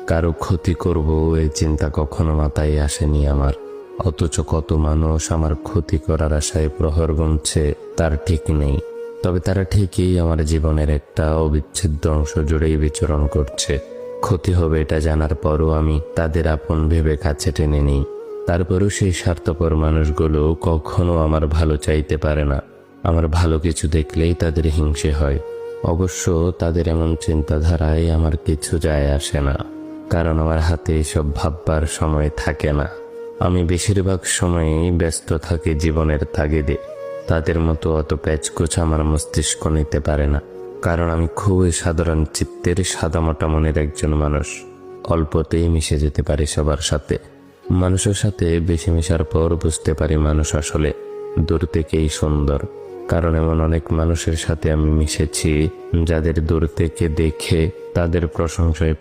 কারো ক্ষতি করব এই চিন্তা কখনো মাথায় আসেনি আমার। অথচ কত মানুষ আমার ক্ষতি করার আশায় প্রহর গুনছে তার ঠিক নেই। তবে তারা ঠিকই আমার জীবনের একটা অবিচ্ছেদ্য অংশ জুড়েই বিচরণ করছে। ক্ষতি হবে এটা জানার পরও আমি তাদের আপন ভেবে কাছে টেনে নিই। তারপরও সেই স্বার্থপর মানুষগুলো কখনো আমার ভালো চাইতে পারে না। আমার ভালো কিছু দেখলেই তাদের হিংসে হয়। অবশ্য তাদের এমন চিন্তাধারায় আমার কিছু যায় আসে না, কারণ আমার হাতে এসব ভাববার সময় থাকে না। আমি বেশিরভাগ সময়ই ব্যস্ত থাকি জীবনের তাগিদে। তাদের মতো অত প্যাচকুচ আমার মস্তিষ্ক নিতে পারে না, কারণ আমি খুবই সাধারণ চিত্তের সাদামাটা মনের একজন মানুষ। অল্পতেই মিশে যেতে পারি সবার সাথে। মানুষের সাথে বেশি মেশার পর বুঝতে পারি মানুষ আসলে দূর থেকেই সুন্দর। কারণ এমন অনেক মানুষের সাথে আমি মিশেছি যাদের দূর থেকে দেখে তাদের প্রশংসায়